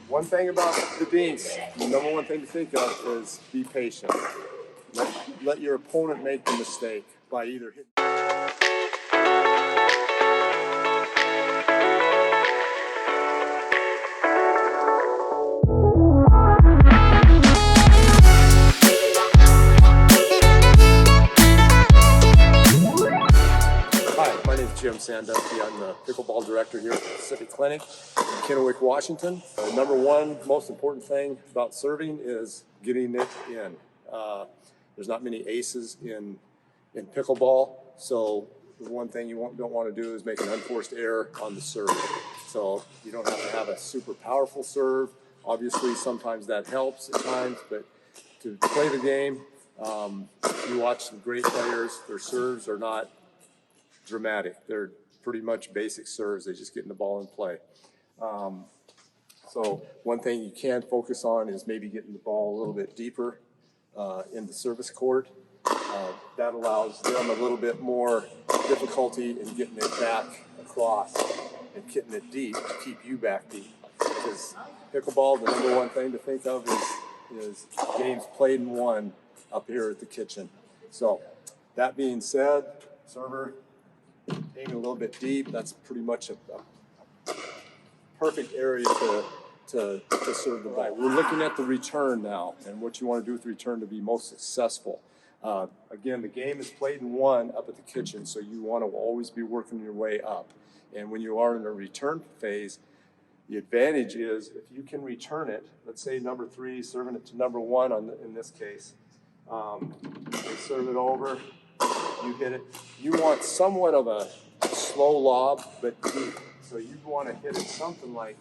One thing about the dinks, the number one thing to think of is be patient. Let your opponent make the mistake by either hitting. Hi, my name is Jim Sandusky. I'm the Pickleball Director here at the Pacific Clinic in Kennewick, Washington. The number one most important thing about serving is getting it in. There's not many aces in pickleball, so the one thing you don't want to do is make an unforced error on the serve. So you don't have to have a super powerful serve. Obviously, sometimes that helps at times, but to play the game, you watch some great players, their serves are not dramatic. They're pretty much basic serves. They just get in the ball and play. So one thing you can focus on is maybe getting the ball a little bit deeper in the service court. That allows them a little bit more difficulty in getting it back across and getting it deep to keep you back deep. Because pickleball, the number one thing to think of is games played and won up here at the kitchen. So that being said, server aiming a little bit deep, that's pretty much a perfect area to serve the ball. We're looking at the return now and what you want to do with the return to be most successful. Again, the game is played and won up at the kitchen, so you want to always be working your way up. And when you are in a return phase, the advantage is if you can return it, let's say number 3 serving it to number 1 in this case, they serve it over, you hit it. You want somewhat of a slow lob, but deep. So you want to hit it something like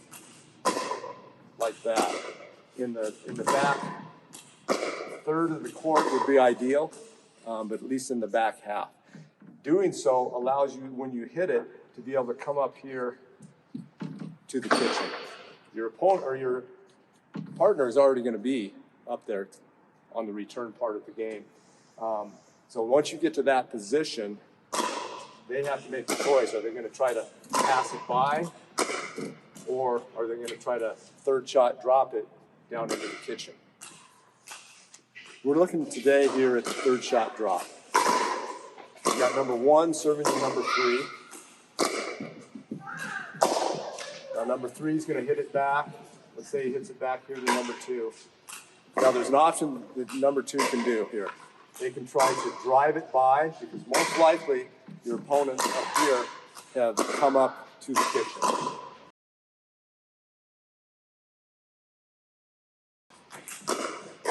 that. In the back third of the court would be ideal, but at least in the back half. Doing so allows you, when you hit it, to be able to come up here to the kitchen. Your opponent or your partner is already going to be up there on the return part of the game. So once you get to that position, they have to make a choice. Are they going to try to pass it by, or are they going to try to third shot drop it down into the kitchen? We're looking today here at the third shot drop. You got number 1 serving to number 3. Now number 3 is going to hit it back. Let's say he hits it back here to number 2. Now there's an option that number 2 can do here. They can try to drive it by, because most likely your opponents up here have come up to the kitchen.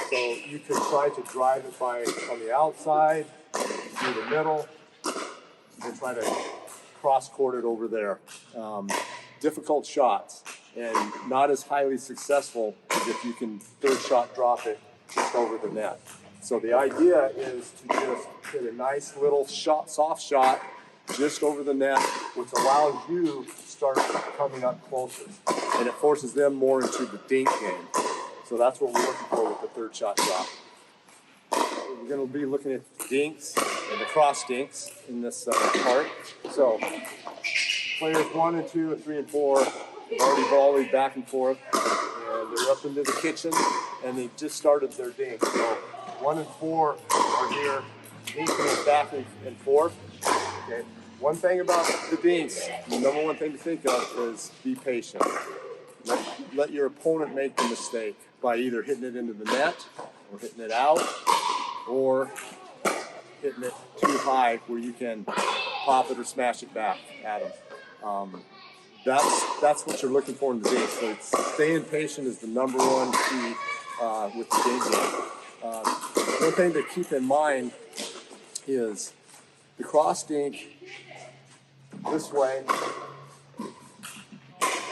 So you can try to drive it by on the outside, through the middle, and try to cross-court it over there. Difficult shots, and not as highly successful as if you can third shot drop it just over the net. So the idea is to just hit a nice little shot, soft shot, just over the net, which allows you to start coming up closer. And it forces them more into the dink game. So that's what we're looking for with the third shot drop. We're going to be looking at the dinks and the cross dinks in this part. So players 1 and 2 and 3 and 4 have already volleyed back and forth, and they're up into the kitchen, and they just started their dink. So 1 and 4 are here, dinking it back and forth. Okay. One thing about the dinks, the number one thing to think of is be patient. Let your opponent make the mistake by either hitting it into the net, or hitting it out, or hitting it too high where you can pop it or smash it back at them. That's what you're looking for in the dink. So staying patient is the number one key with the dink game. One thing to keep in mind is the cross dink this way,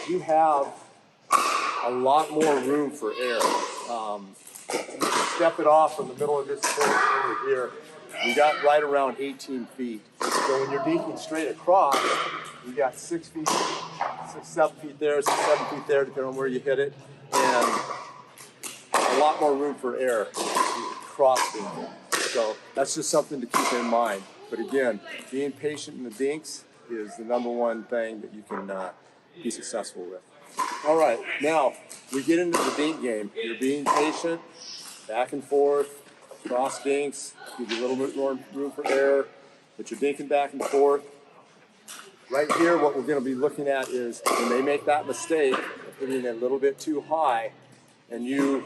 you have a lot more room for air. You can step it off from the middle of this court over here. We got right around 18 feet. So when you're dinking straight across, you got 6 feet, 7 feet there, 7 feet there, depending on where you hit it, and a lot more room for air cross dinking. So that's just something to keep in mind. But again, being patient in the dinks is the number one thing that you can be successful with. All right, now we get into the dink game. You're being patient, back and forth, cross dinks, give you a little bit more room for error, but you're dinking back and forth. Right here, what we're going to be looking at is when they make that mistake of hitting it a little bit too high and you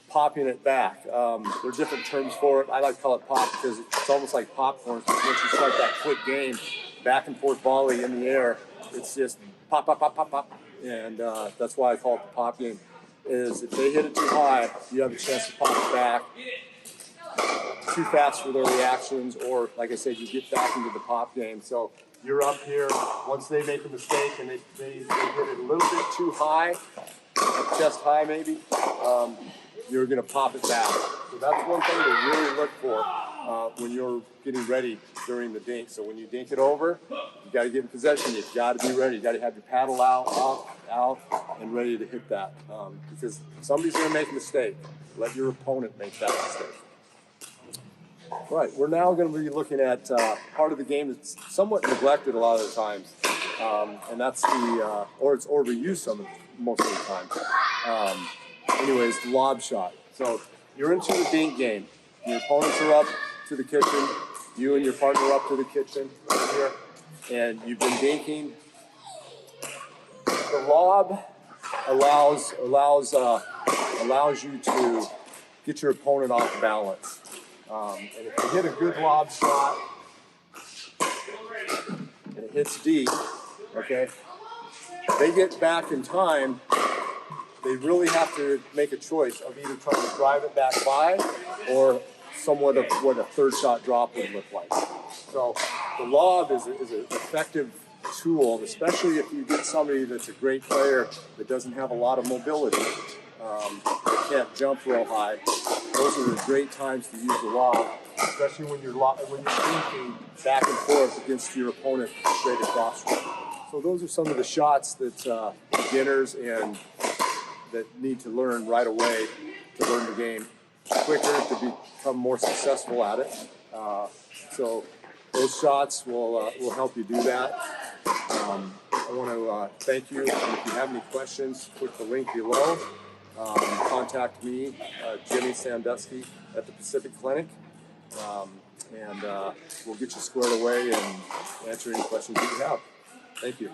popping it back. There are different terms for it. I like to call it pop because it's almost like popcorn. Because once you start that quick game, back and forth volley in the air, it's just pop, pop, pop, pop, pop. And that's why I call it the pop game. Is if they hit it too high, you have a chance to pop it back. Too fast for their reactions, or like I said, you get back into the pop game. So you're up here. Once they make a mistake and they hit it a little bit too high, up chest high maybe, you're going to pop it back. So that's one thing to really look for when you're getting ready during the dink. So when you dink it over, you got to get in possession. You've got to be ready. You got to have your paddle out, and ready to hit that. Because somebody's going to make a mistake. Let your opponent make that mistake. All right, we're now going to be looking at part of the game that's somewhat neglected a lot of the times, and that's the, or it's overused most of the time. Anyways, the lob shot. So you're into the dink game. Your opponents are up to the kitchen. You and your partner are up to the kitchen here, and you've been dinking. The lob allows you to get your opponent off balance. And if you hit a good lob shot and it hits deep, okay, they get back in time, they really have to make a choice of either trying to drive it back by or somewhat of what a third shot drop would look like. So the lob is an effective tool, especially if you get somebody that's a great player that doesn't have a lot of mobility, that can't jump real high. Those are the great times to use the lob, especially when you're dinking back and forth against your opponent straight across. So those are some of the shots that beginners and that need to learn right away to learn the game quicker, to become more successful at it. So those shots will help you do that. I want to thank you. And if you have any questions, click the link below. Contact me, Jim Sandusky at the Pacific Clinic, and we'll get you squared away and answer any questions that you have. Thank you.